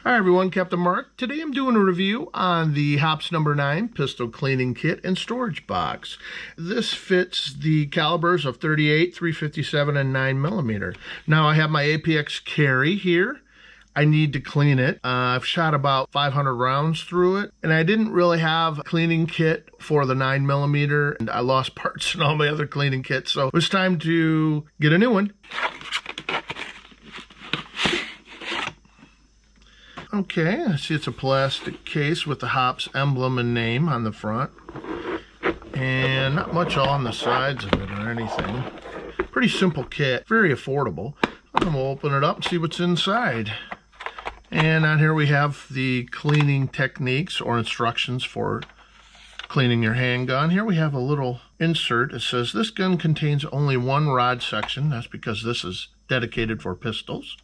Hi everyone, Captain Mark. Today I'm doing a review on the Hoppe No.9 pistol cleaning kit and storage box. This fits the calibers of 38, 357, and 9mm. Now I have my APX carry here. I need to clean it. I've shot about 500 rounds through it, and I didn't really have a cleaning kit for the 9mm, and I lost parts in all my other cleaning kits, so it was time to get a new one. Okay, I see it's a plastic case with the Hoppe emblem and name on the front. And not much on the sides of it or anything. Pretty simple kit, very affordable. I'm gonna open it up and see what's inside. And on here we have the cleaning techniques or instructions for cleaning your handgun. Here we have a little insert. It says this gun contains only one rod section. That's because this is dedicated for pistols.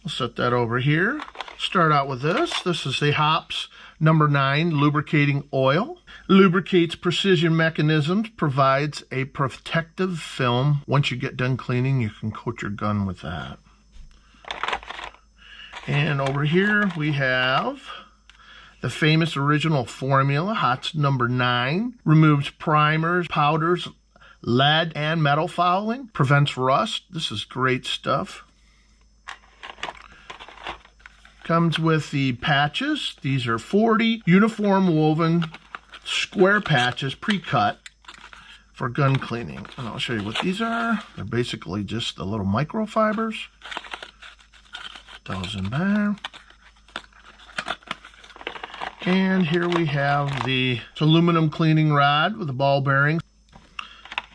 We'll set that over here. Start out with this. This is the Hoppe No.9 lubricating oil. Lubricates precision mechanisms, provides a protective film. Once you get done cleaning, you can coat your gun with that. And over here we have the famous original formula, Hoppe No.9. Removes primers, powders, lead, and metal fouling. Prevents rust. This is great stuff. Comes with the patches. These are 40 uniform woven square patches, pre-cut for gun cleaning. And I'll show you what these are. They're basically just the little microfibers. Those in there. And here we have the aluminum cleaning rod with the ball bearing.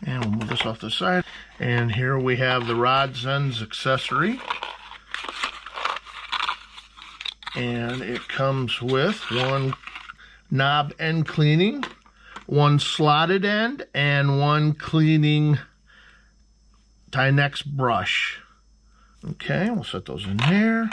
And we'll move this off the side. And here we have the Rod's Ends accessory. And it comes with one knob end cleaning, one slotted end, and one cleaning Tinex brush. Okay, we'll set those in there.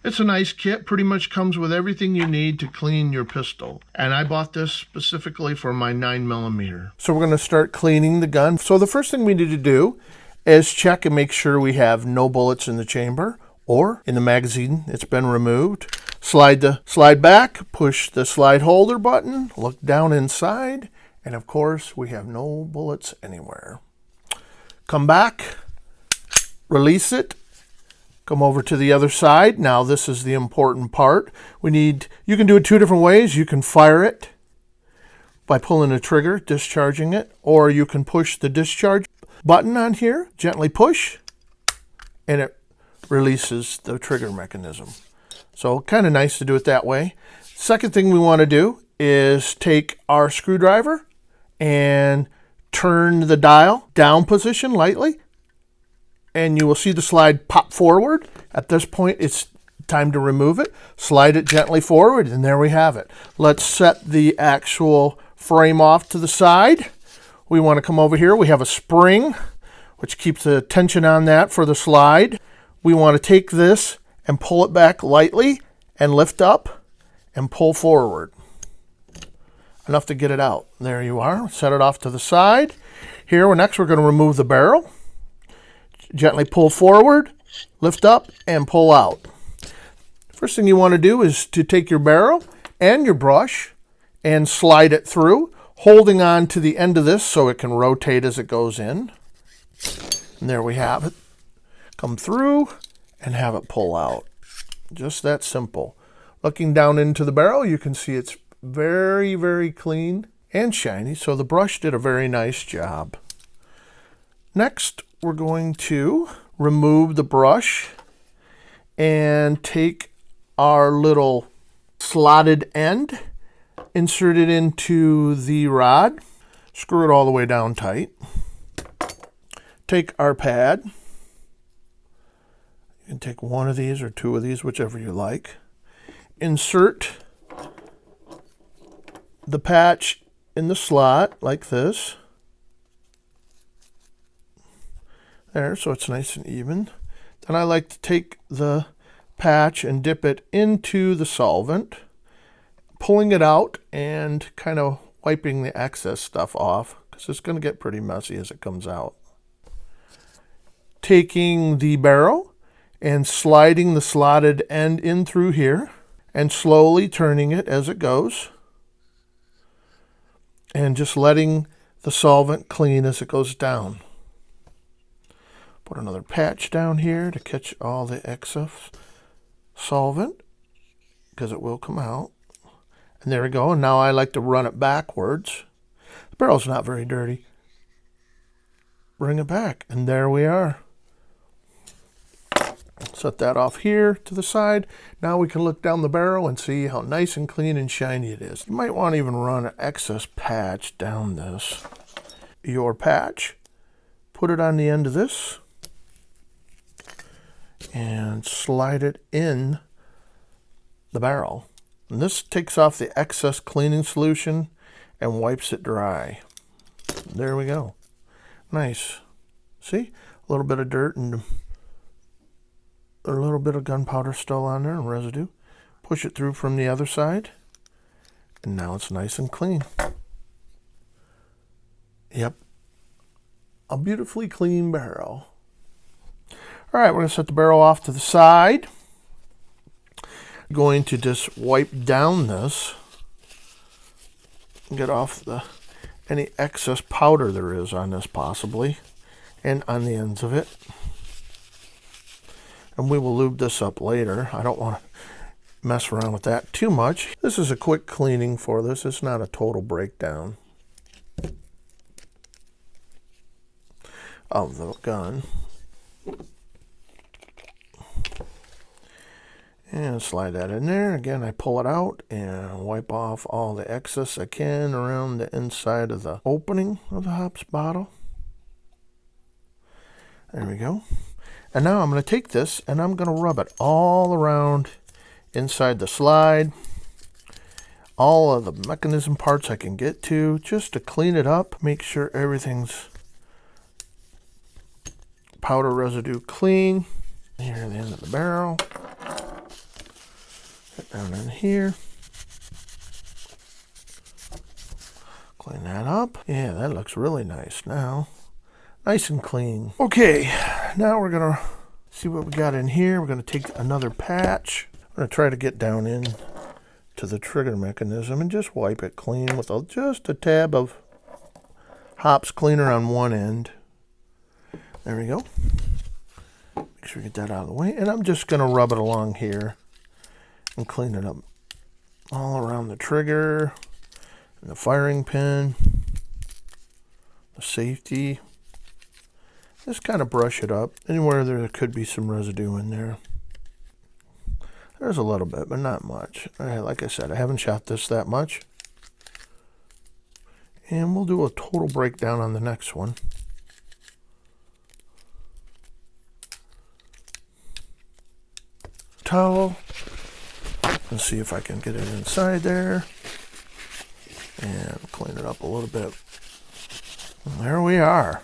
It's a nice kit, pretty much comes with everything you need to clean your pistol. And I bought this specifically for my 9mm. So we're going to start cleaning the gun. So the first thing we need to do is check and make sure we have no bullets in the chamber or in the magazine it's been removed. Slide the slide back, push the slide holder button, look down inside, and of course we have no bullets anywhere. Come back, release it, come over to the other side. Now this is the important part. You can do it two different ways. You can fire it by pulling the trigger, discharging it, or you can push the discharge button on here, gently push, and it releases the trigger mechanism. So kind of nice to do it that way. Second thing we want to do is take our screwdriver and turn the dial down position lightly, and you will see the slide pop forward. At this point, it's time to remove it. Slide it gently forward, and there we have it. Let's set the actual frame off to the side. We want to come over here. We have a spring, which keeps the tension on that for the slide. We want to take this and pull it back lightly and lift up and pull forward. Enough to get it out. There you are. Set it off to the side. Here, next we're going to remove the barrel. Gently pull forward, lift up, and pull out. First thing you want to do is to take your barrel and your brush and slide it through, holding on to the end of this so it can rotate as it goes in. And there we have it. Come through and have it pull out. Just that simple. Looking down into the barrel, you can see it's very, very clean and shiny, so the brush did a very nice job. Next, we're going to remove the brush and take our little slotted end, insert it into the rod, screw it all the way down tight. Take our pad. You can take one of these or two of these, whichever you like. Insert the patch in the slot like this. There, so it's nice and even. Then I like to take the patch and dip it into the solvent, pulling it out and kind of wiping the excess stuff off, because it's going to get pretty messy as it comes out. Taking the barrel and sliding the slotted end in through here and slowly turning it as it goes and just letting the solvent clean as it goes down. Put another patch down here to catch all the excess solvent because it will come out. And there we go. And now I like to run it backwards. The barrel's not very dirty. Bring it back, and there we are. Set that off here to the side. Now we can look down the barrel and see how nice and clean and shiny it is. You might want to even run an excess patch down this. Your patch. Put it on the end of this and slide it in the barrel. And this takes off the excess cleaning solution and wipes it dry. There we go. Nice. See? A little bit of dirt and a little bit of gunpowder still on there and residue. Push it through from the other side. And now it's nice and clean. Yep. A beautifully clean barrel. All right, we're going to set the barrel off to the side. Going to just wipe down this. Get off any excess powder there is on this possibly. And on the ends of it. And we will lube this up later. I don't want to mess around with that too much. This is a quick cleaning for this. It's not a total breakdown of the gun. And slide that in there. Again, I pull it out and wipe off all the excess I can around the inside of the opening of the hops bottle. There we go. And now I'm going to take this and I'm going to rub it all around inside the slide. All of the mechanism parts I can get to just to clean it up. Make sure everything's powder residue clean. Here at the end of the barrel. Get down in here. Clean that up. Yeah, that looks really nice now. Nice and clean. Okay, now we're going to see what we got in here. We're going to take another patch. I'm going to try to get down in to the trigger mechanism and just wipe it clean with just a tab of hops cleaner on one end. There we go. Make sure we get that out of the way. And I'm just going to rub it along here and clean it up all around the trigger and the firing pin, the safety. Just kind of brush it up anywhere there could be some residue in there. There's a little bit, but not much. Like I said, I haven't shot this that much. And we'll do a total breakdown on the next one. Towel. Let's see if I can get it inside there. And clean it up a little bit. And there we are.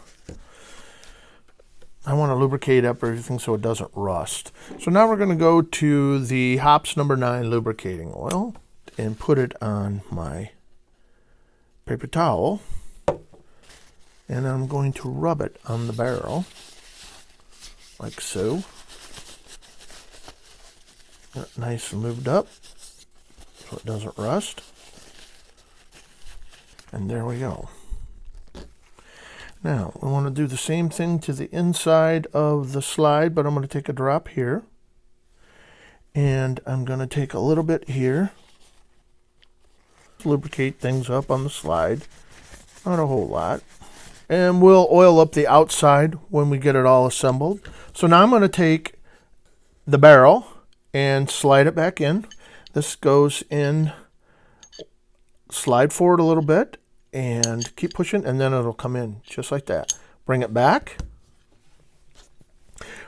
I want to lubricate up everything so it doesn't rust. So now we're going to go to the Hops No.9 lubricating oil and put it on my paper towel. And I'm going to rub it on the barrel like so. Get it nice and lubed up so it doesn't rust. And there we go. Now, we want to do the same thing to the inside of the slide, but I'm going to take a drop here. And I'm going to take a little bit here. Lubricate things up on the slide. Not a whole lot. And we'll oil up the outside when we get it all assembled. So now I'm going to take the barrel and slide it back in. This goes in, slide forward a little bit. And keep pushing, and then it'll come in just like that. Bring it back.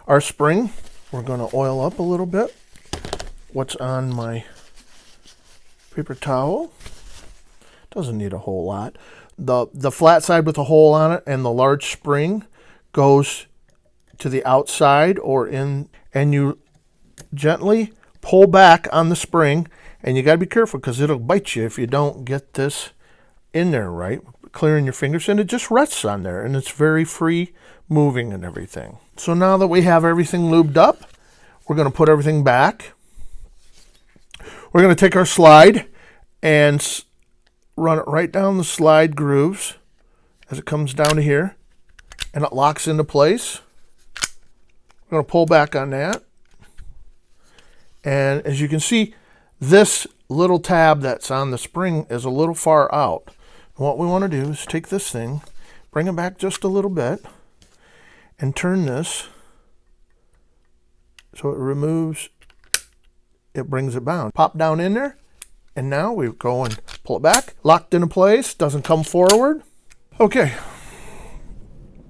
Our spring, we're going to oil up a little bit. What's on my paper towel? Doesn't need a whole lot. The flat side with a hole on it and the large spring goes to the outside or in, and you gently pull back on the spring, and you got to be careful because it'll bite you if you don't get this in there right, clearing your fingers, and it just rests on there and it's very free moving and everything. So now that we have everything lubed up we're going to put everything back. We're going to take our slide and run it right down the slide grooves as it comes down to here, and it locks into place. We're going to pull back on that. And as you can see, this little tab that's on the spring is a little far out. What we want to do is take this thing, bring it back just a little bit, and turn this so it removes, it brings it down. Pop down in there, and now we go and pull it back, locked into place, doesn't come forward. Okay.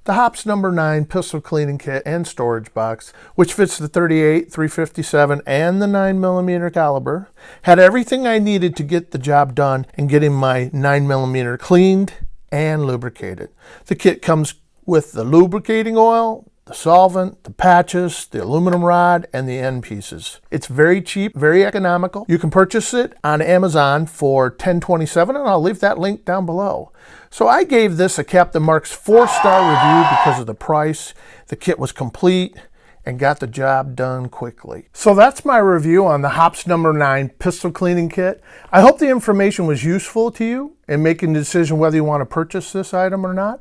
The Hoppe's No.9 pistol cleaning kit and storage box, which fits the 38, 357, and the 9mm caliber, had everything I needed to get the job done in getting my 9mm cleaned and lubricated. The kit comes with the lubricating oil, the solvent, the patches, the aluminum rod, and the end pieces. It's very cheap, very economical. You can purchase it on Amazon for $10.27, and I'll leave that link down below. So I gave this a Captain Mark's 4-star review because of the price. The kit was complete and got the job done quickly. So that's my review on the Hoppe's No.9 pistol cleaning kit. I hope the information was useful to you in making the decision whether you want to purchase this item or not,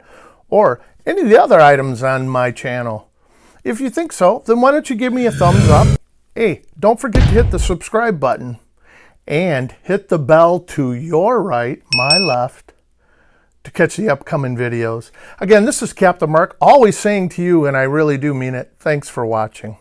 or any of the other items on my channel. If you think so, then why don't you give me a thumbs up? Hey, don't forget to hit the subscribe button and hit the bell to your right, my left, to catch the upcoming videos. Again, this is Captain Mark, always saying to you, and I really do mean it, thanks for watching.